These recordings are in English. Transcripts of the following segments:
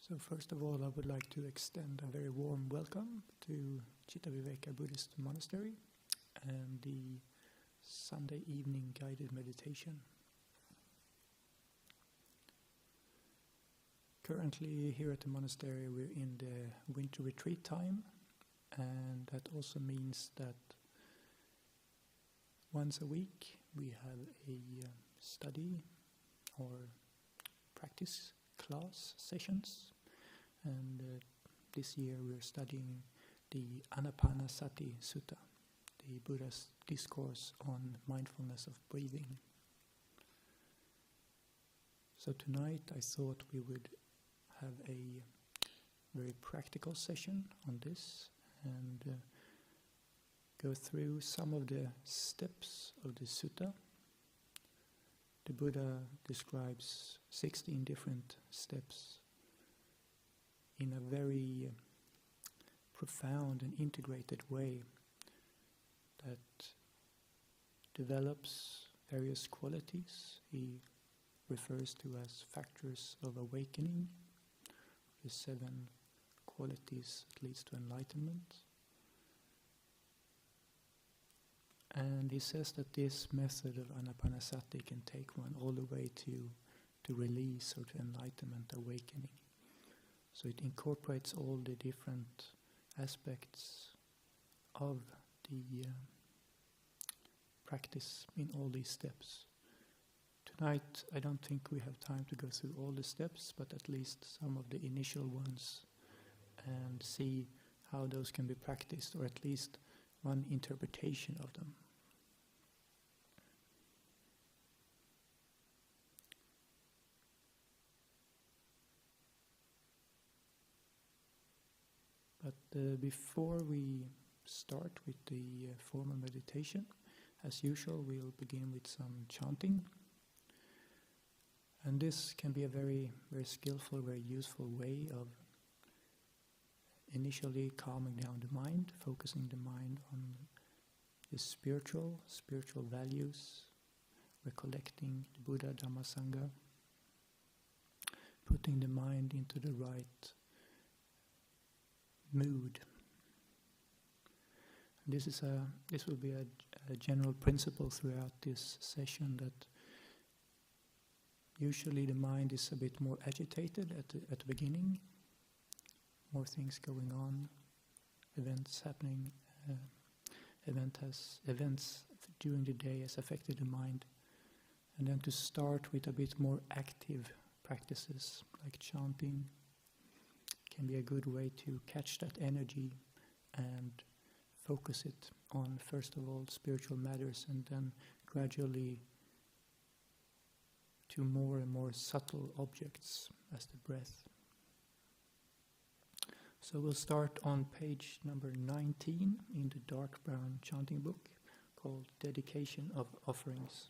So first of all, I would like to extend a very warm welcome to Cittaviveka Buddhist Monastery and the Sunday evening guided meditation. Currently here at the monastery we're in the winter retreat time, and that also means that once a week we have a study or practice class sessions, and this year we're studying the Anapanasati Sutta, the Buddha's discourse on mindfulness of breathing. So tonight I thought we would have a very practical session on this and go through some of the steps of the sutta. The Buddha describes 16 different steps in a very profound and integrated way that develops various qualities he refers to as factors of awakening, the 7 qualities that leads to enlightenment. And he says that this method of anapanasati can take one all the way to release or to enlightenment, awakening. So it incorporates all the different aspects of the practice in all these steps. Tonight I don't think we have time to go through all the steps, but at least some of the initial ones, and see how those can be practiced, or at least one interpretation of them. But before we start with the formal meditation, as usual we'll begin with some chanting. And this can be a very, very skillful, very useful way of initially calming down the mind, focusing the mind on the spiritual values, recollecting the Buddha, Dhamma, Sangha, putting the mind into the right mood. This will be a general principle throughout this session, that usually the mind is a bit more agitated at the beginning, more things going on, events happening, events during the day has affected the mind, and then to start with a bit more active practices like chanting can be a good way to catch that energy and focus it on, first of all, spiritual matters, and then gradually to more and more subtle objects as the breath. So we'll start on page number 19 in the dark brown chanting book called Dedication of Offerings.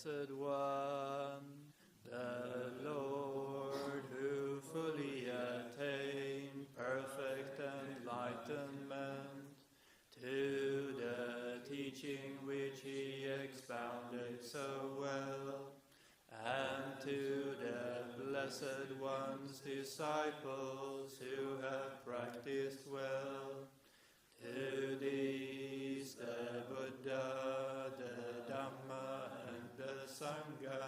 Blessed One, the Lord who fully attained perfect enlightenment, to the teaching which he expounded so well, and to the Blessed One's disciples who have practiced well, to these the Buddha, the Dhamma, and the Sangha,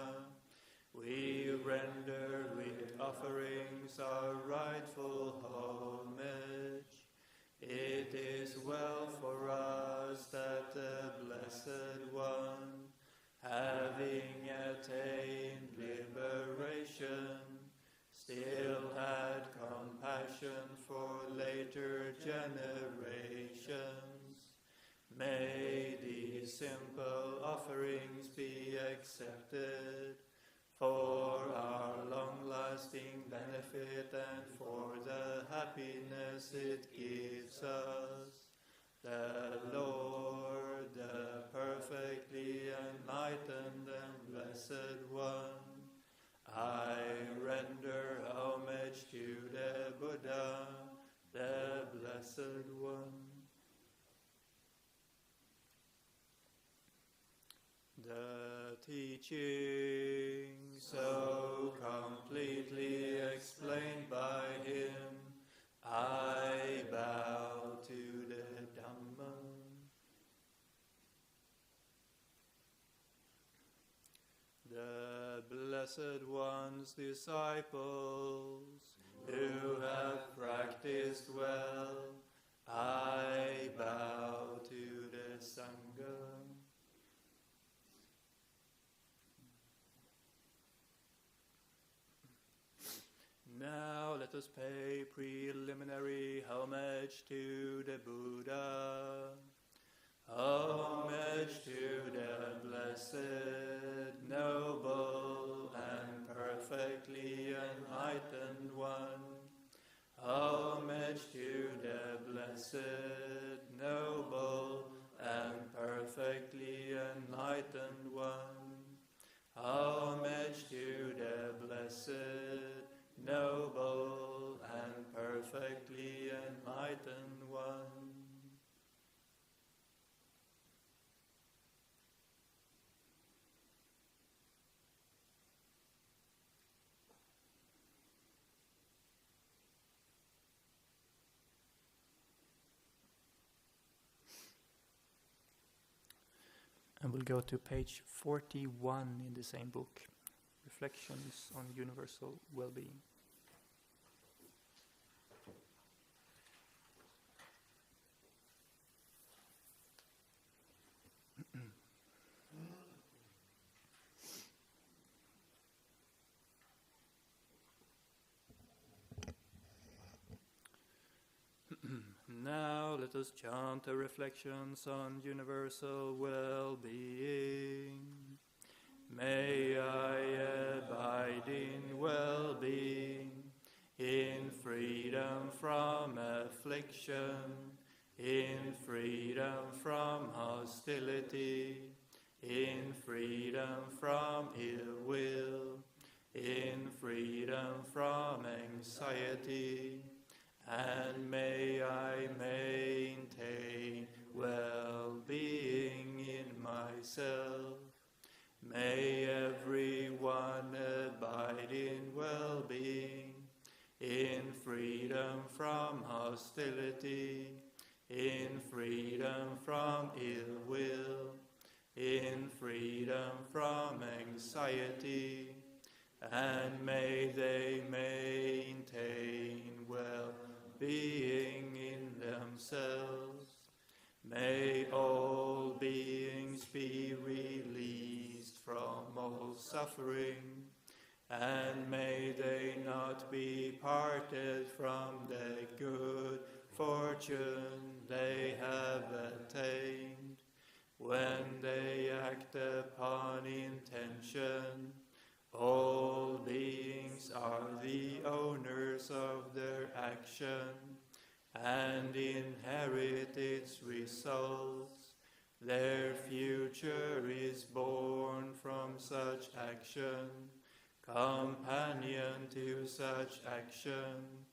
we render with offerings our rightful homage. It is well for us that the Blessed One, having attained liberation, still had compassion for later generations. May these simple offerings be accepted for our long-lasting benefit and for the happiness it gives us. The Lord, the perfectly enlightened and blessed One, I render homage to the Buddha, the Blessed One. The teaching so completely explained by him, I bow to the Dhamma. The Blessed One's disciples who have practiced well, I bow to the Sangha. Now let us pay preliminary homage to the Buddha. Homage to the blessed, noble, and perfectly enlightened One. Homage to the blessed, noble, and perfectly enlightened One. Homage to the blessed, noble, and perfectly enlightened One. And we'll go to page 41 in the same book, Reflections on Universal Well-Being. Now let us chant the reflections on universal well-being. May I abide in well-being, in freedom from affliction, in freedom from hostility, in freedom from ill will, in freedom from anxiety, and may I maintain well-being in myself. May everyone abide in well-being, in freedom from hostility, in freedom from ill will, in freedom from anxiety, and may they maintain well-being in themselves. May all beings be released from all suffering, and may they not be parted from the good fortune they have attained. When they act upon intention, all beings are the owners of their action and inherit its results. Their future is born from such action, companion to such action,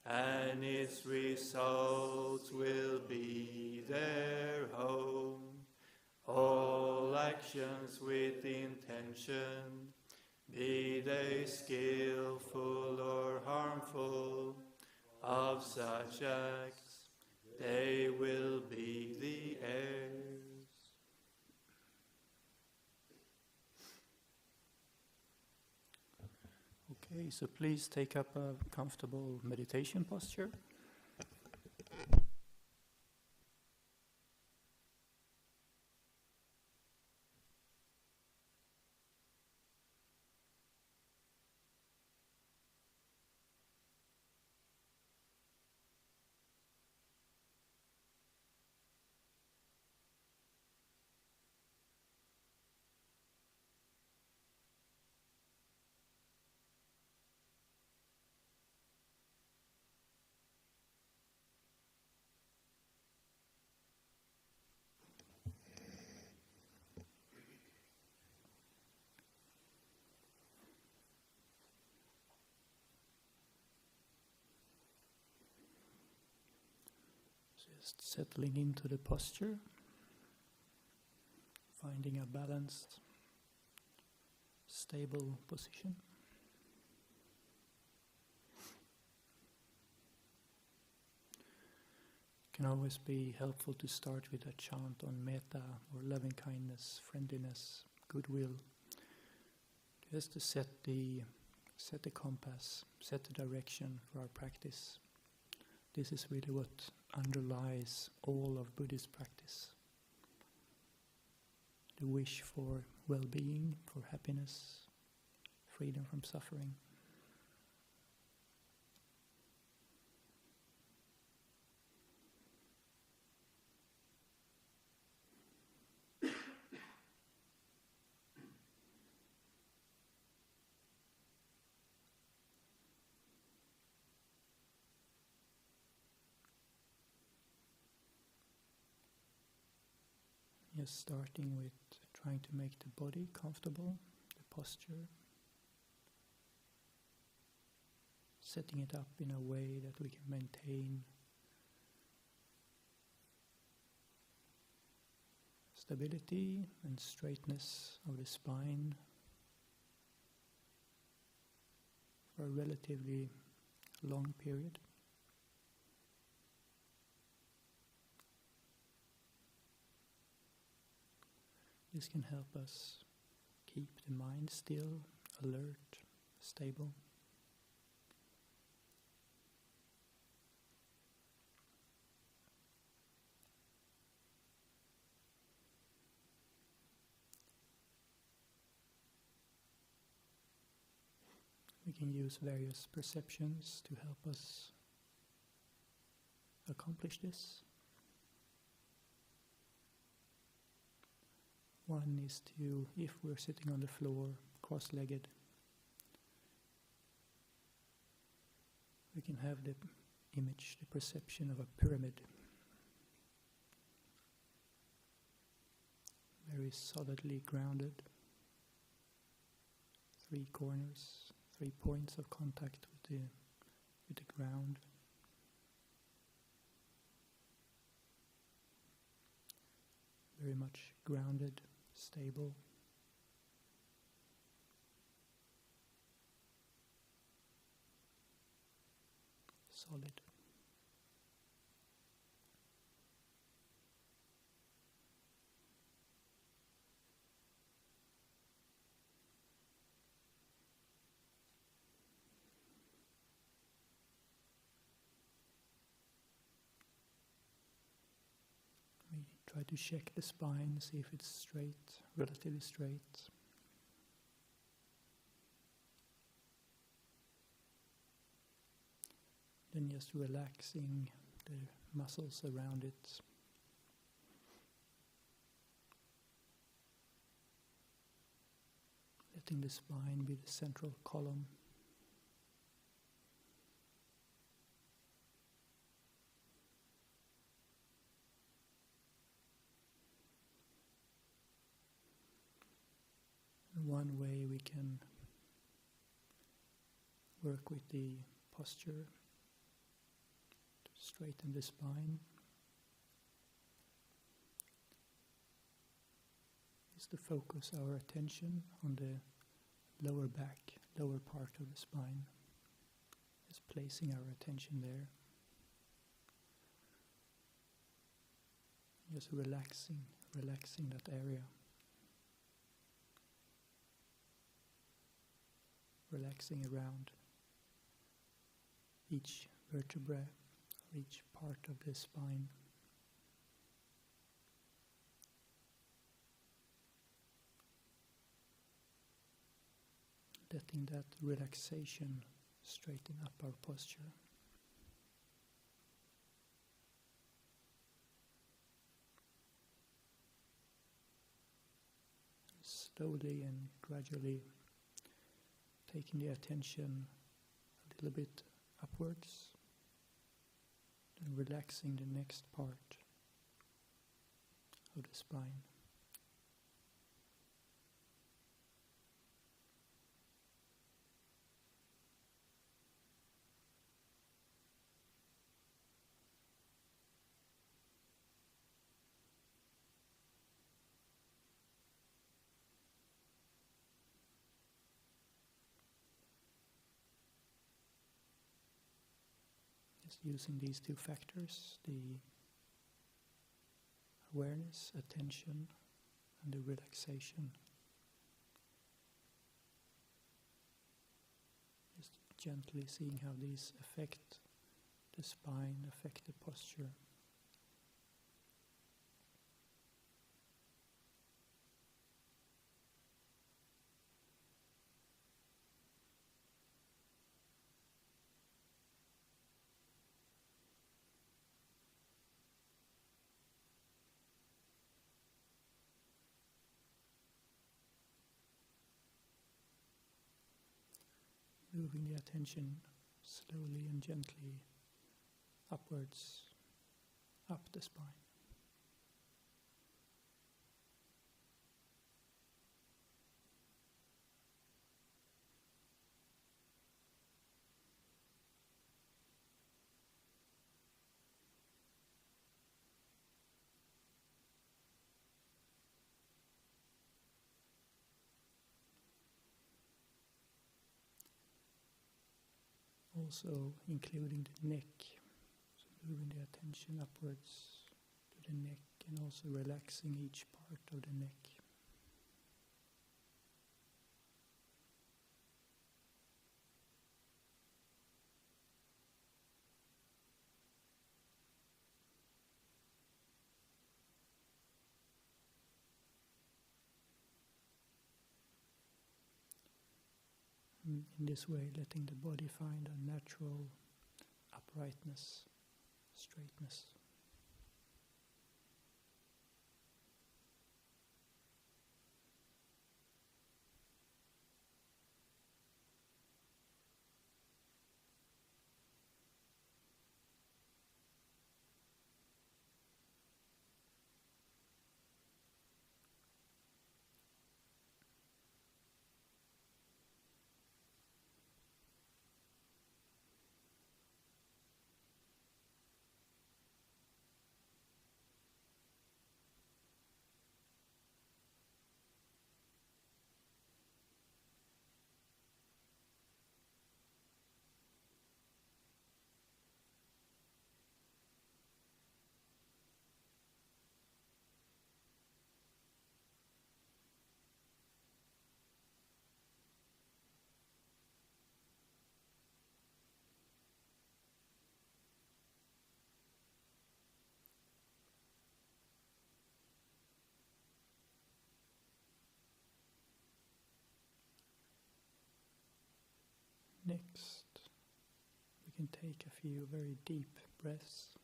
and its results will be their home. All actions with intention, be they skillful or harmful, of such acts they will be the heirs. Okay, so please take up a comfortable meditation posture. Just settling into the posture, finding a balanced, stable position. It can always be helpful to start with a chant on metta or loving kindness, friendliness, goodwill, just to set the compass, set the direction for our practice. This is really what underlies all of Buddhist practice. The wish for well-being, for happiness, freedom from suffering. Just starting with trying to make the body comfortable, the posture, setting it up in a way that we can maintain stability and straightness of the spine for a relatively long period. This can help us keep the mind still, alert, stable. We can use various perceptions to help us accomplish this. One is to, if we're sitting on the floor, cross-legged, we can have the image, the perception of a pyramid. Very solidly grounded. 3 corners, 3 points of contact with the ground. Very much grounded, stable. Solid. Try to check the spine, see if it's straight, relatively straight. Then just relaxing the muscles around it. Letting the spine be the central column. one way we can work with the posture to straighten the spine is to focus our attention on the lower back, lower part of the spine. Just placing our attention there. Just relaxing that area. Relaxing around each vertebra, or each part of the spine. Letting that relaxation straighten up our posture. Slowly and gradually taking the attention a little bit upwards, and relaxing the next part of the spine. Just using these two factors, the awareness, attention, and the relaxation. Just gently seeing how these affect the spine, affect the posture. Moving the attention slowly and gently upwards, up the spine. Also including the neck, so moving the attention upwards to the neck and also relaxing each part of the neck. In this way, letting the body find a natural uprightness, straightness. Next, we can take a few very deep breaths.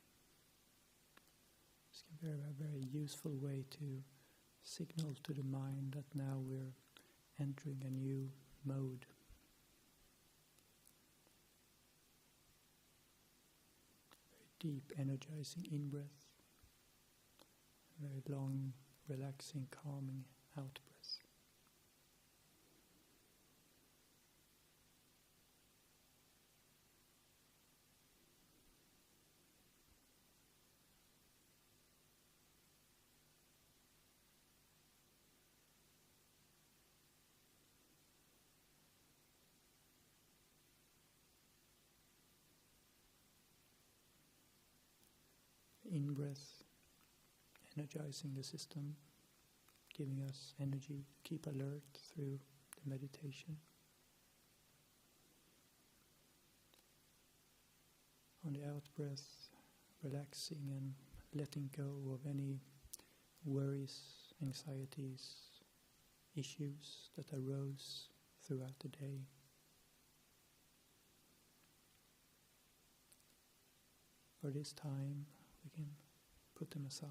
This can be a very useful way to signal to the mind that now we're entering a new mode. Very deep, energizing in-breath. Very long, relaxing, calming out-breath. in-breath, energizing the system, giving us energy to keep alert through the meditation. On the out-breath, relaxing and letting go of any worries, anxieties, issues that arose throughout the day. For this time, we can put them aside.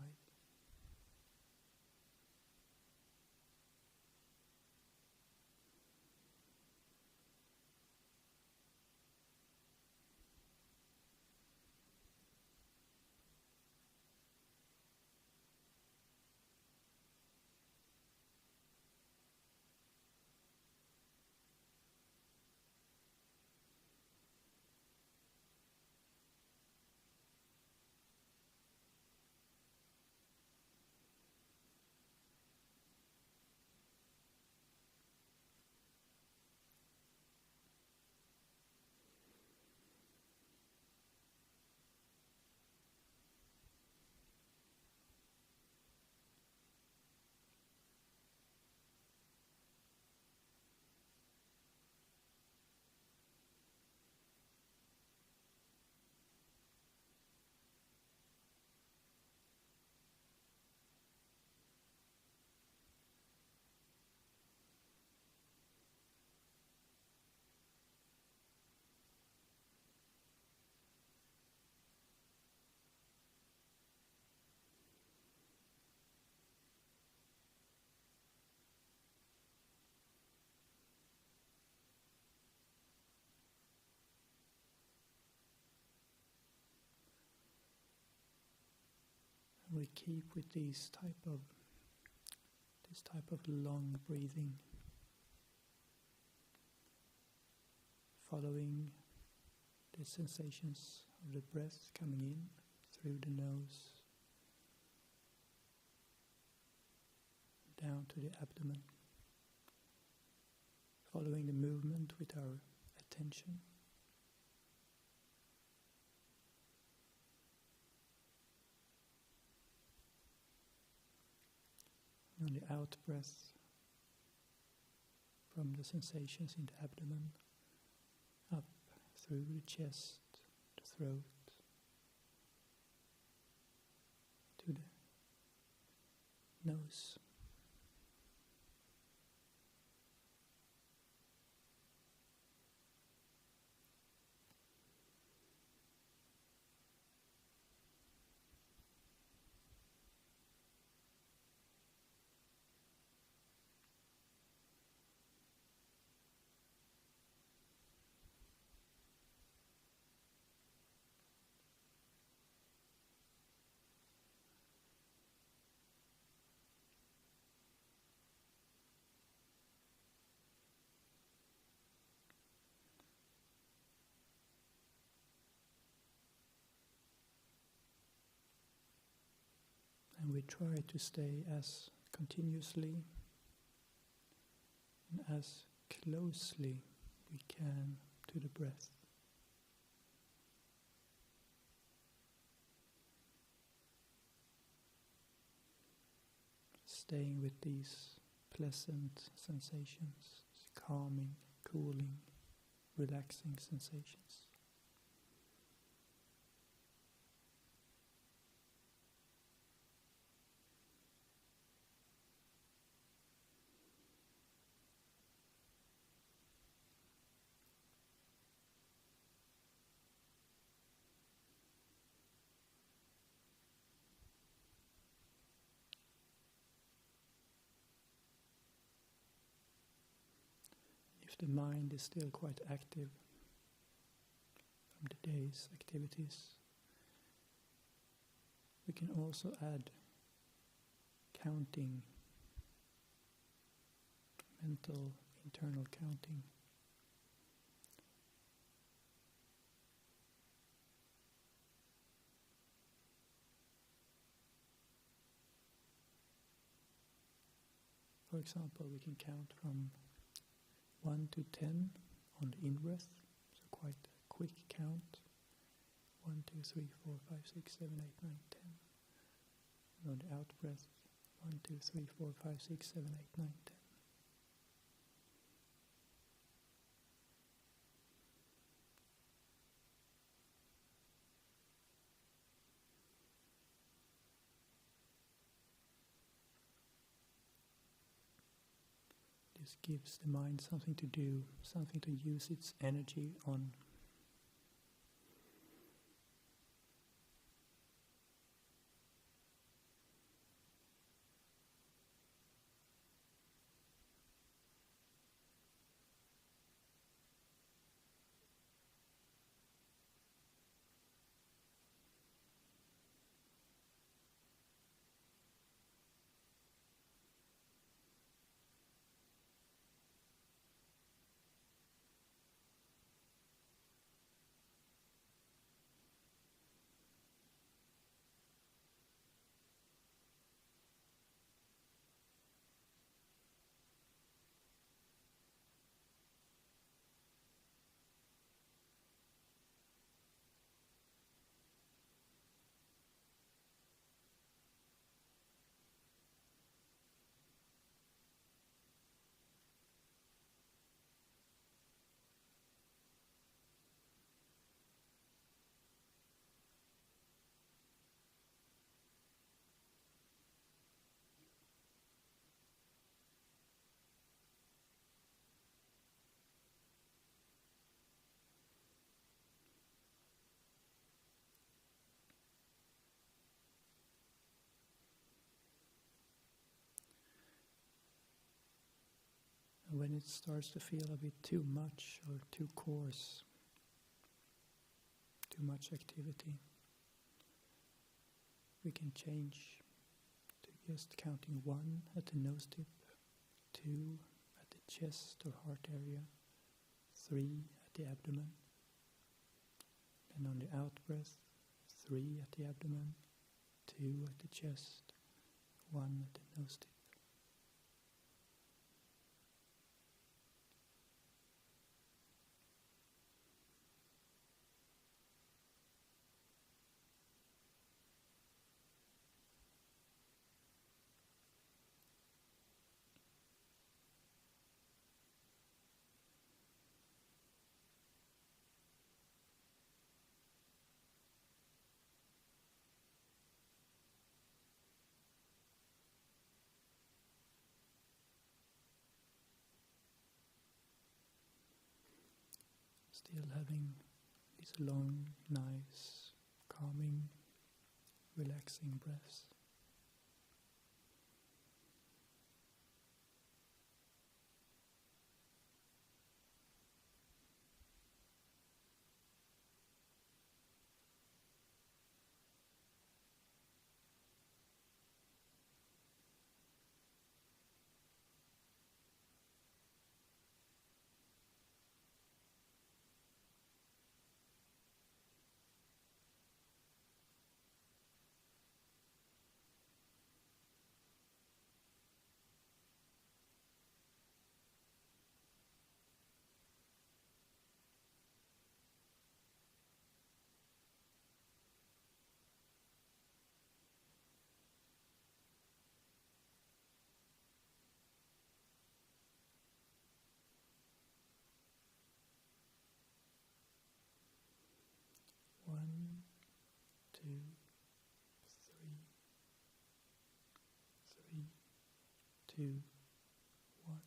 We keep with this type of long breathing, following the sensations of the breath coming in through the nose, down to the abdomen, following the movement with our attention. On the out breath, from the sensations in the abdomen, up through the chest, the throat, to the nose. And we try to stay as continuously and as closely we can to the breath. Staying with these pleasant sensations, calming, cooling, relaxing sensations. If the mind is still quite active from the day's activities, we can also add counting, mental, internal counting. For example, we can count from 1 to 10 on the in-breath, so quite a quick count. 1, 2, 3, 4, 5, 6, 7, 8, 9, 10. And on the out breath, 1, 2, 3, 4, 5, 6, 7, 8, 9, 10. This gives the mind something to do, something to use its energy on. And when it starts to feel a bit too much or too coarse, too much activity, we can change to just counting 1 at the nose tip, 2 at the chest or heart area, 3 at the abdomen, and on the out breath, 3 at the abdomen, 2 at the chest, 1 at the nose tip. Still having these long, nice, calming, relaxing breaths. One, two, three, 2, 1.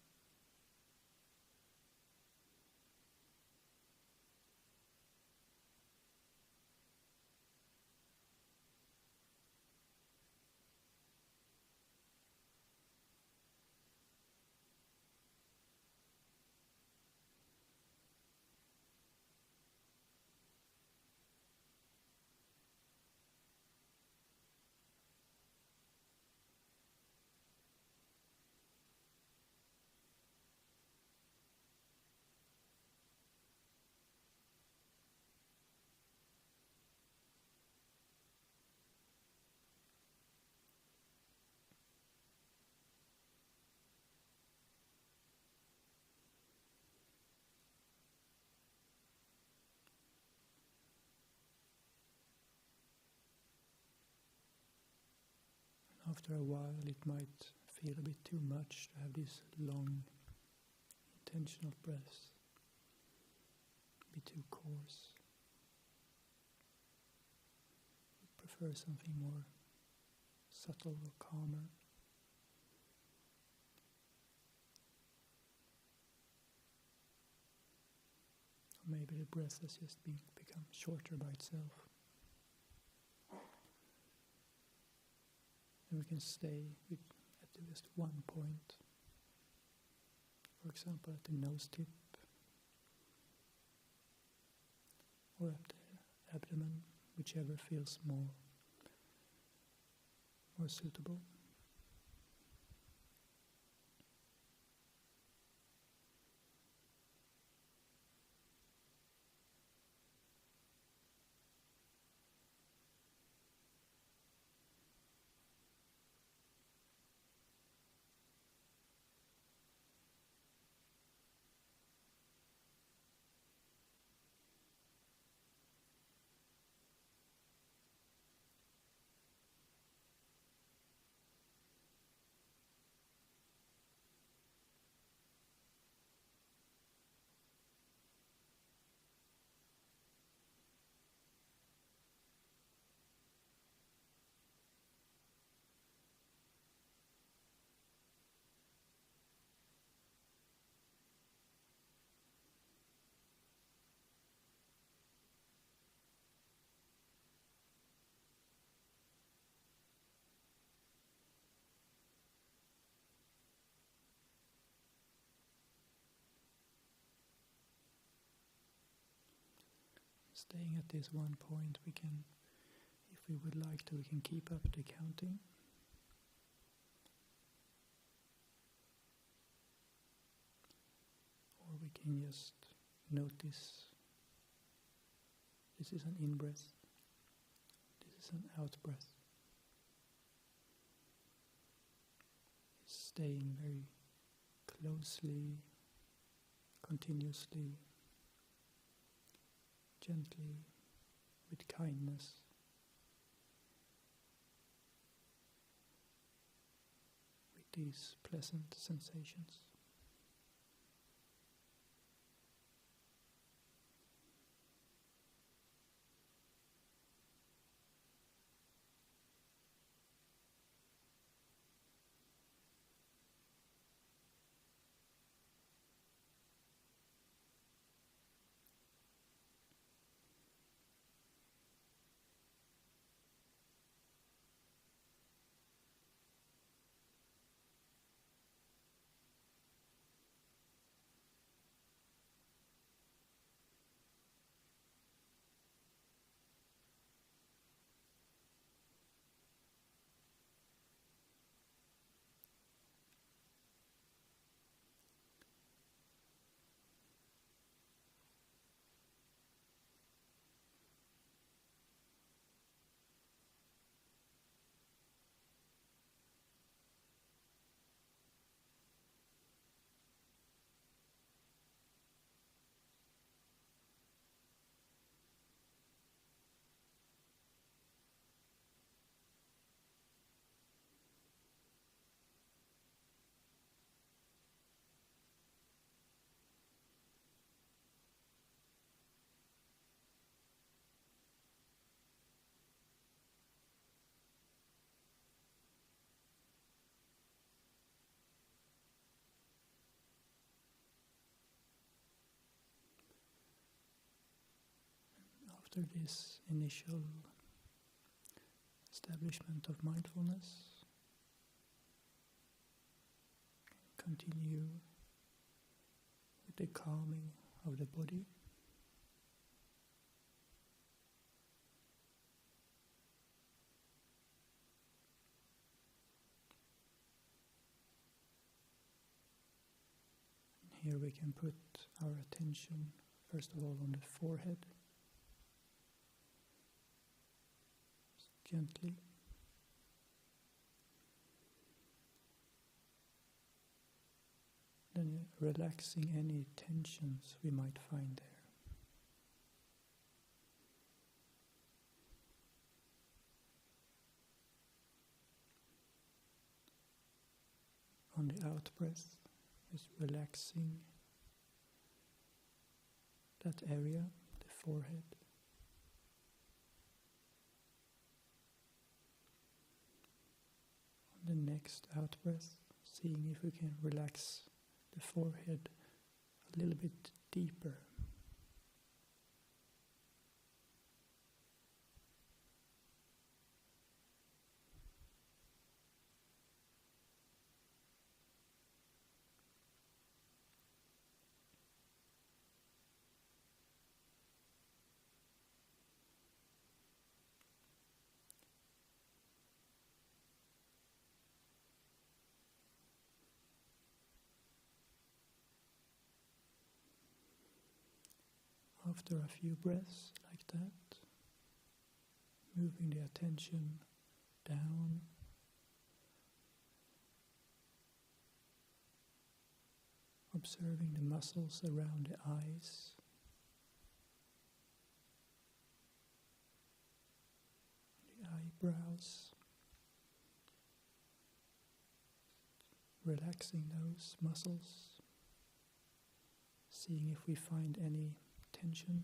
after a while it might feel a bit too much to have these long, intentional breaths, be too coarse. You prefer something more subtle or calmer. Or maybe the breath has just become shorter by itself. And we can stay at just one point. For example, at the nose tip or at the abdomen, whichever feels more suitable. Staying at this one point, we can, if we would like to, we can keep up the counting. Or we can just notice this is an in-breath, this is an out-breath. Staying very closely, continuously, gently, with kindness. With these pleasant sensations. After this initial establishment of mindfulness, continue with the calming of the body. And here we can put our attention first of all on the forehead. Gently. Then relaxing any tensions we might find there. on the out breath, just relaxing that area, the forehead. On the next out breath, seeing if we can relax the forehead a little bit deeper. After a few breaths like that, moving the attention down, observing the muscles around the eyes, the eyebrows, relaxing those muscles, seeing if we find any tension.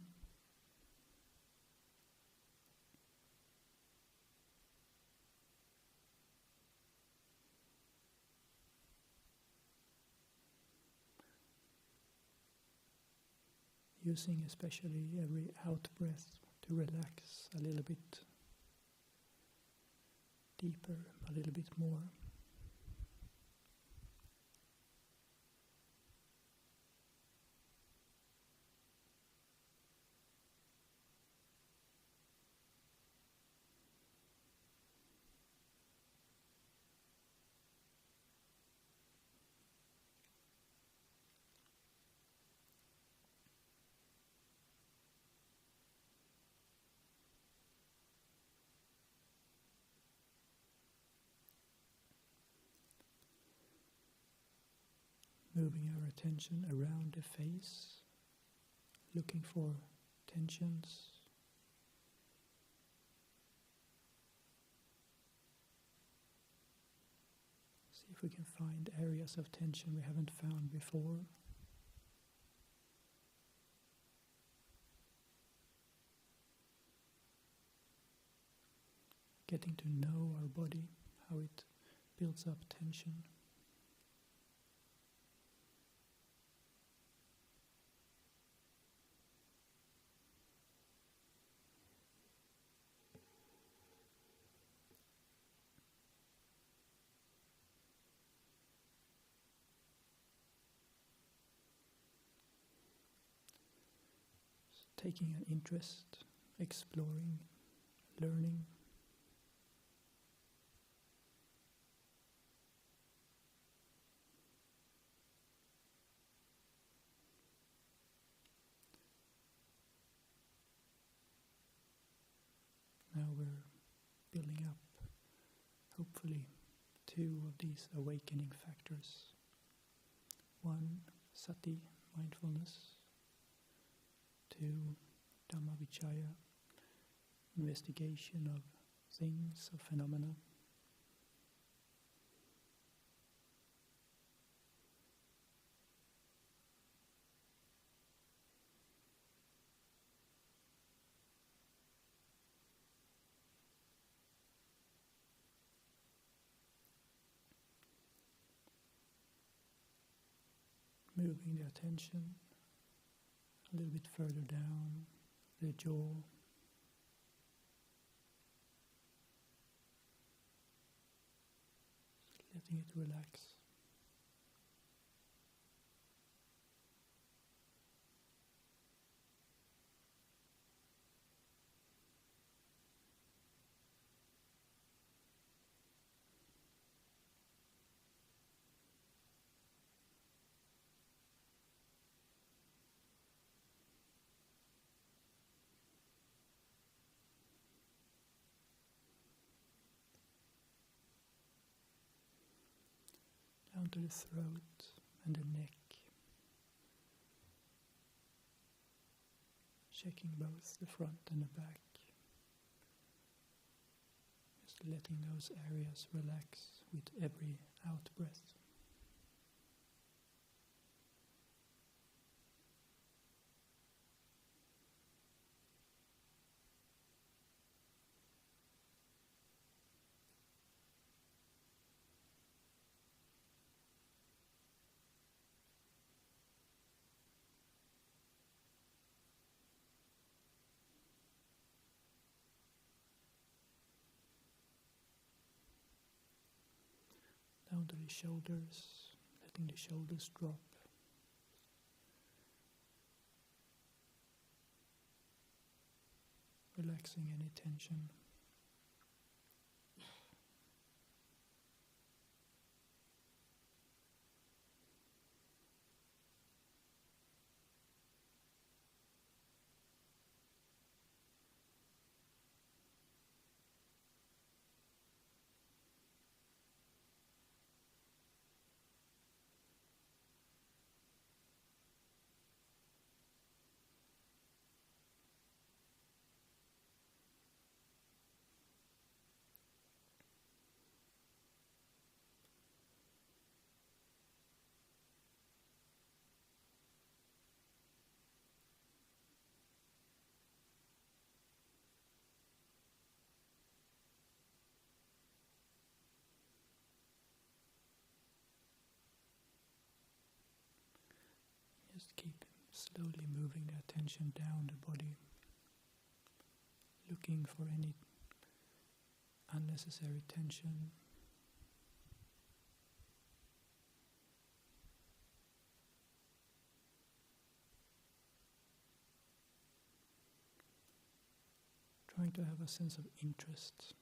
Using especially every out breath to relax a little bit deeper, a little bit more. Moving our attention around the face, looking for tensions. See if we can find areas of tension we haven't found before. Getting to know our body, how it builds up tension. Taking an interest, exploring, learning. Now we're building up, hopefully, 2 of these awakening factors. 1, sati, mindfulness. 2, Dhamma Vichaya, investigation of things, of phenomena. Moving the attention a little bit further down the jaw. Letting it relax. Down to the throat and the neck. Checking both the front and the back. Just letting those areas relax with every out breath. onto the shoulders, letting the shoulders drop. Relaxing any tension. Just keep slowly moving the attention down the body, looking for any unnecessary tension. Trying to have a sense of interest.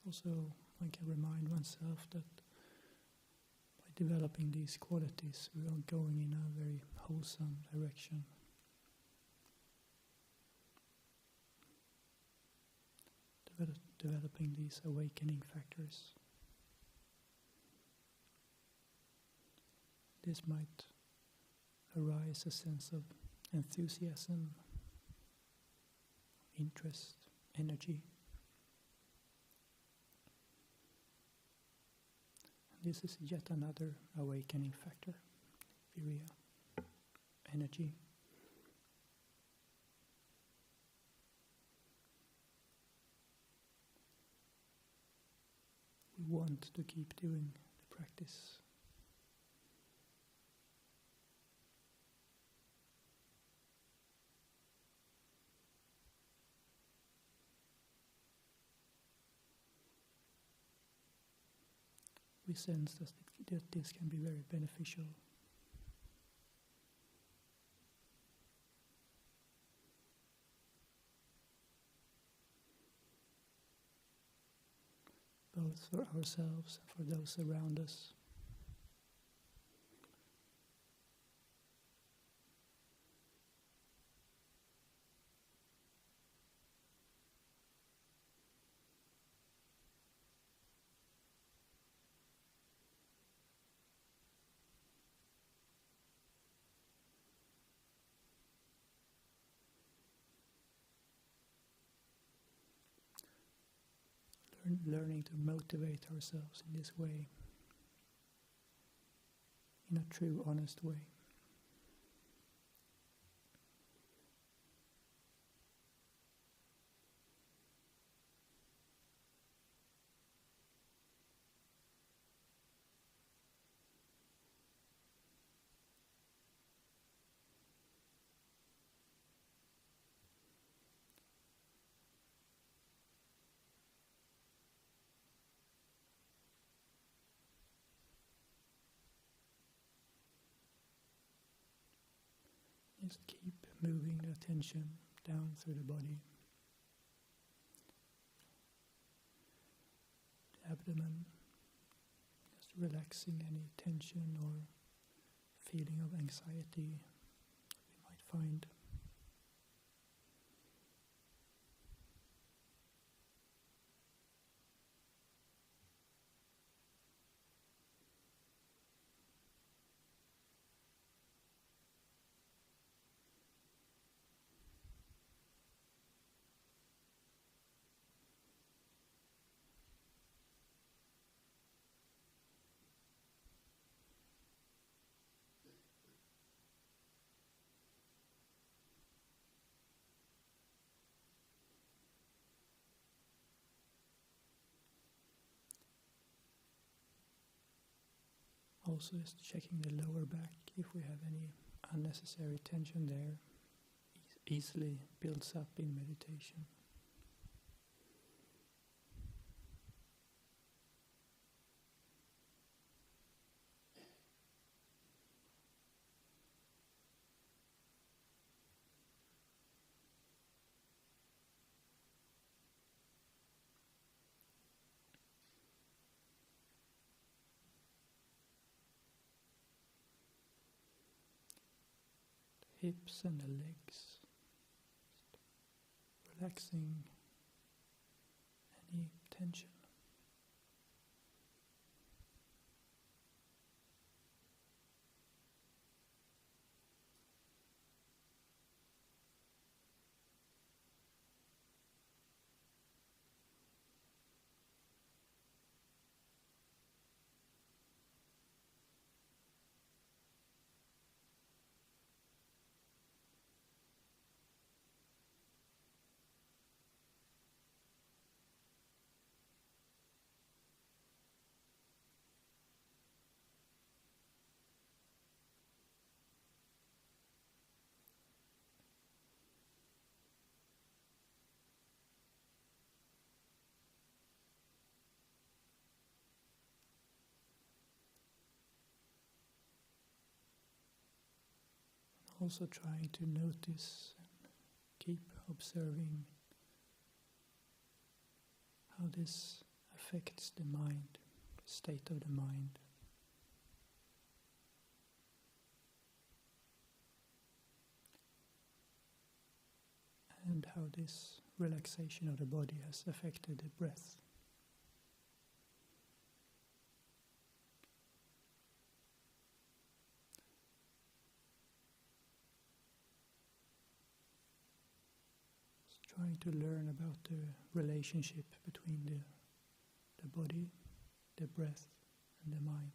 Also, one can remind oneself that by developing these qualities, we are going in a very wholesome direction. Developing these awakening factors. This might arise a sense of enthusiasm, interest, energy. This is yet another awakening factor, virya, energy. We want to keep doing the practice. We sense that this can be very beneficial. Both for ourselves and for those around us. Learning to motivate ourselves in this way, in a true, honest way. Just keep moving the attention down through the body, the abdomen, just relaxing any tension or feeling of anxiety we might find. Also just checking the lower back if we have any unnecessary tension there. Easily builds up in meditation. Hips and the legs, relaxing any tension. Also trying to notice and keep observing how this affects the mind, the state of the mind. And how this relaxation of the body has affected the breath. Trying to learn about the relationship between the body, the breath, and the mind.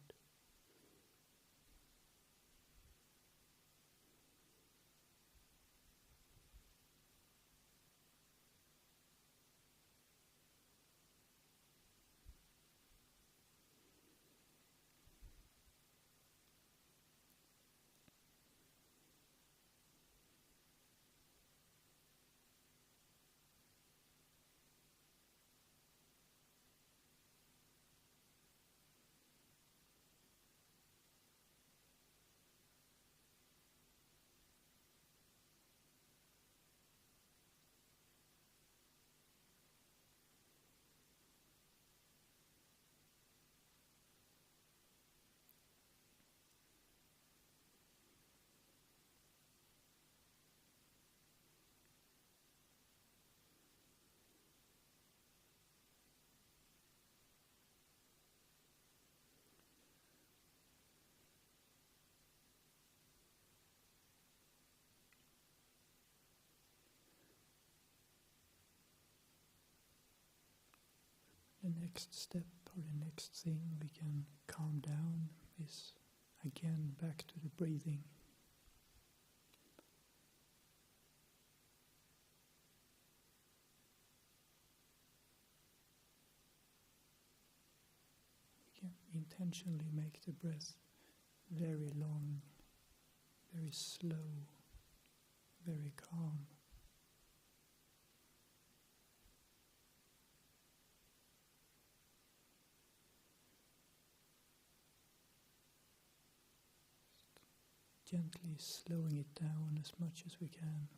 The next step or the next thing we can calm down is again back to the breathing. We can intentionally make the breath very long, very slow, very calm. Gently slowing it down as much as we can.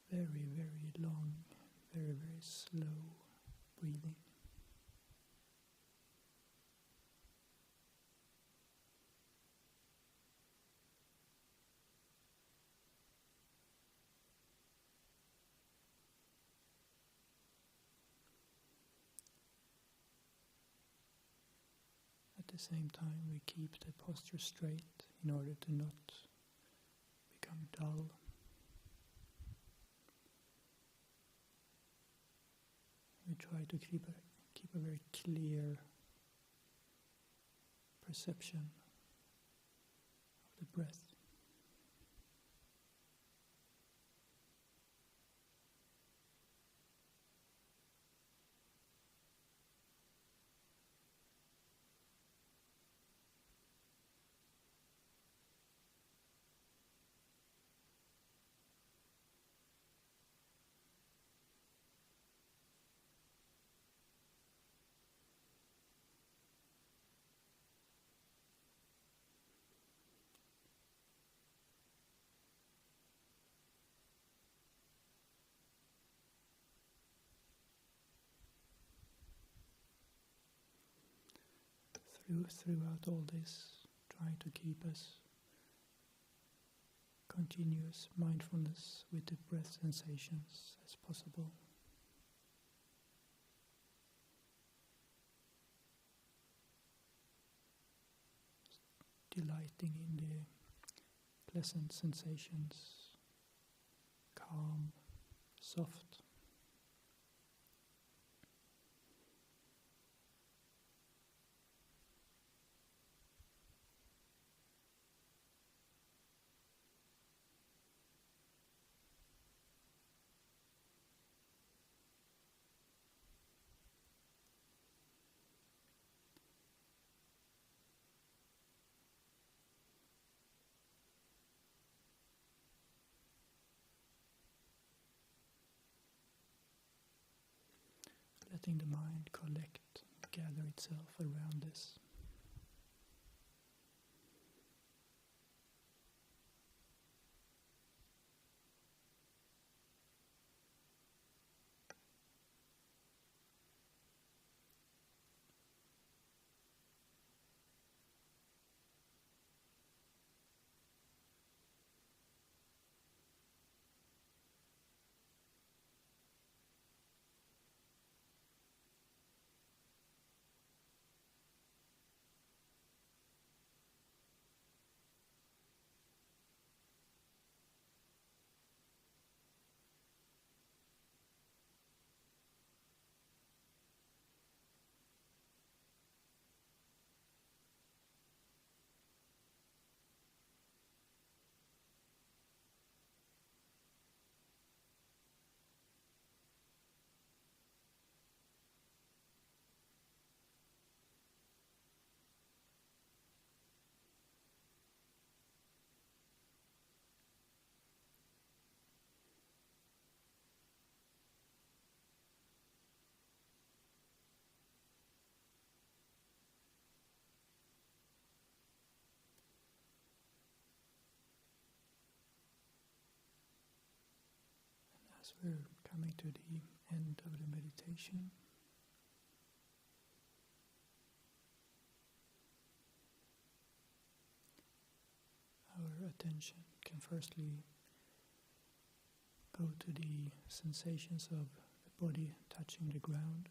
Very, very long, very, very slow breathing. the same time we keep the posture straight in order to not become dull. We try to keep a very clear perception of the breath. Throughout all this, try to keep as continuous mindfulness with the breath sensations as possible. Delighting in the pleasant sensations, calm, soft. Letting the mind gather itself around this. As we're coming to the end of the meditation, our attention can firstly go to the sensations of the body touching the ground.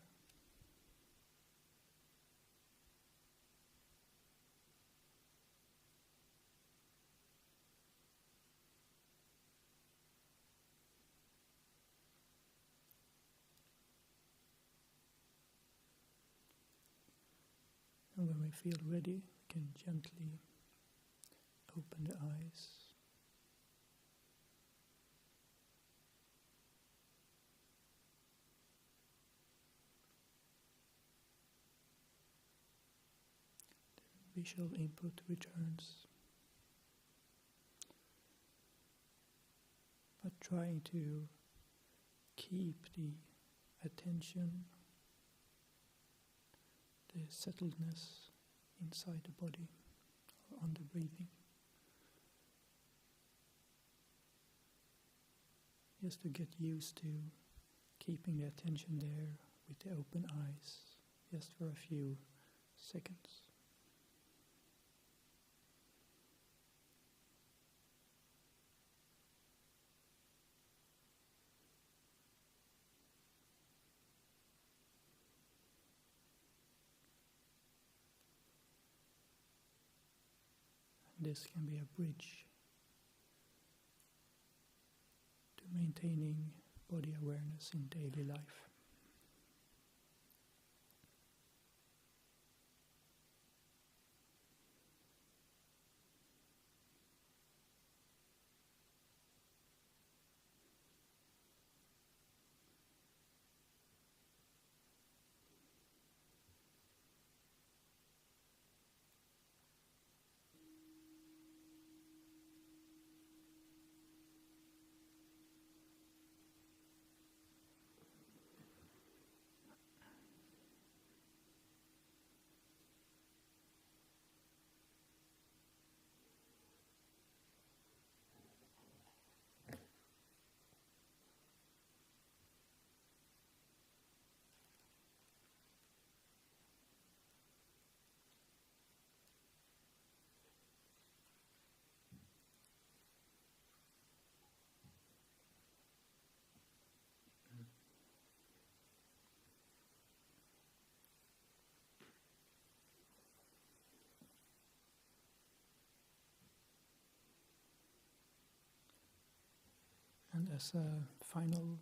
And when we feel ready, we can gently open the eyes. The visual input returns, but trying to keep the attention, the settledness inside the body, or on the breathing. Just to get used to keeping the attention there with the open eyes, just for a few seconds. this can be a bridge to maintaining body awareness in daily life. And as a final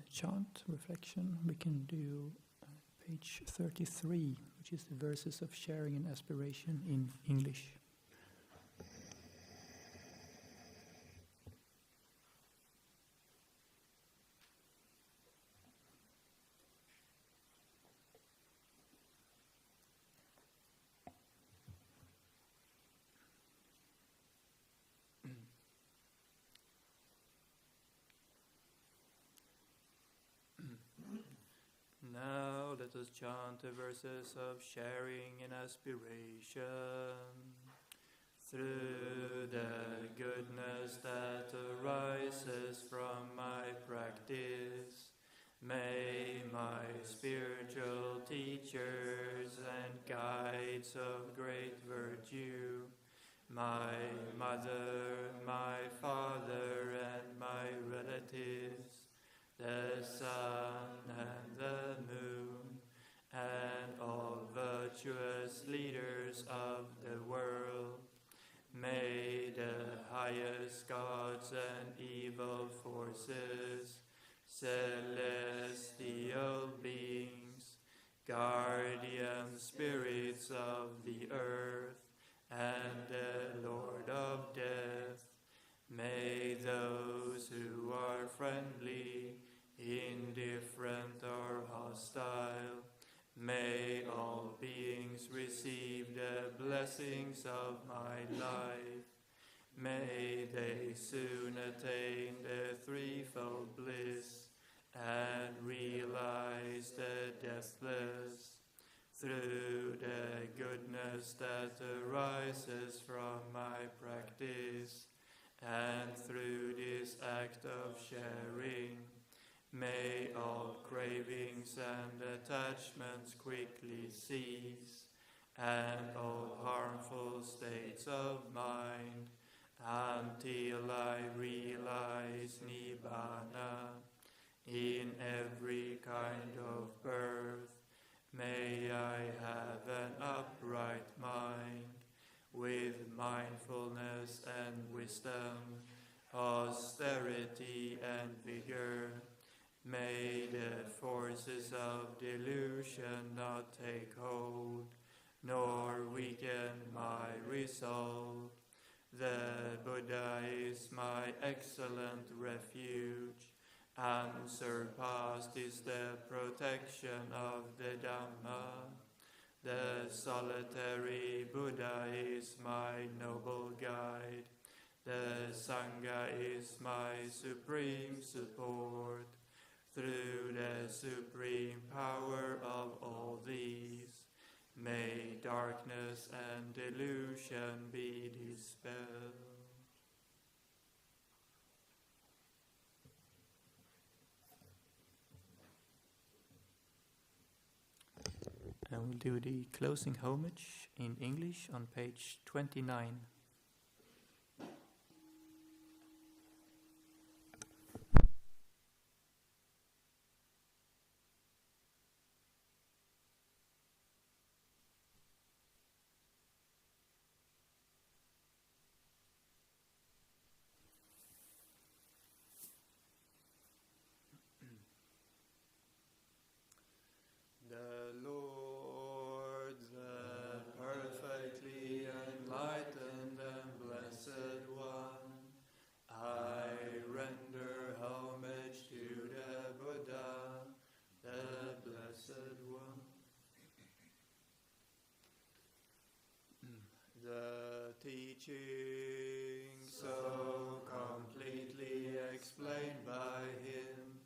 chant reflection, we can do page 33, which is the verses of sharing and aspiration in English. Now let us chant the verses of sharing and aspiration. Through the goodness that arises from my practice, may my spiritual teachers and guides of great virtue, my mother, my father, and my relatives, the sun and the moon, and all virtuous leaders of the world, may the highest gods and evil forces, celestial beings, guardian spirits of the earth, and the Lord of death, may those who are friendly, indifferent or hostile, may all beings receive the blessings of my life. May they soon attain the threefold bliss and realize the deathless. Through the goodness that arises from my practice, and through this act of sharing, may all cravings and attachments quickly cease, and all harmful states of mind, until I realize Nibbana in every kind of birth. May I have an upright mind, with mindfulness and wisdom, austerity and vigor. May the forces of delusion not take hold, nor weaken my resolve. The Buddha is my excellent refuge. Unsurpassed is the protection of the Dhamma. The solitary Buddha is my noble guide. The Sangha is my supreme support. Through the supreme power of all these, may darkness and delusion be dispelled. And we'll do the closing homage in English on page 29. teaching so completely explained by him,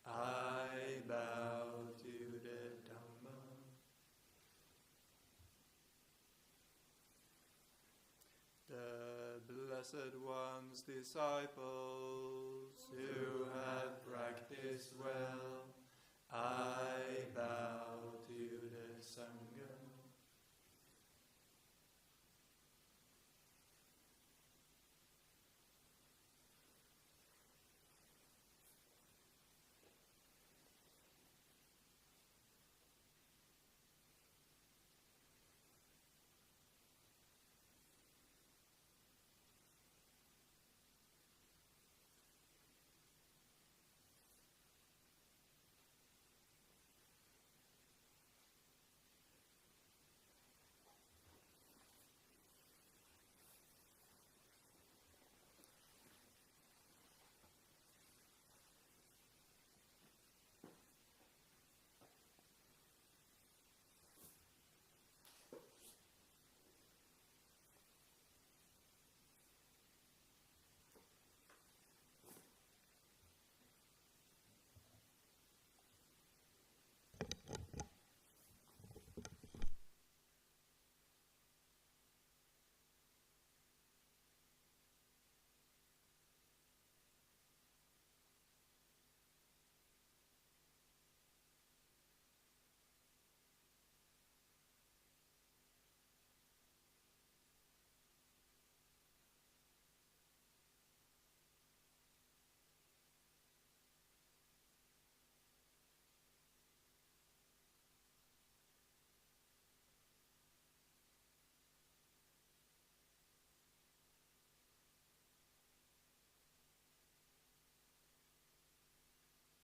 I bow to the Dhamma. The Blessed One's disciples who have practiced well, I bow to the Sangha.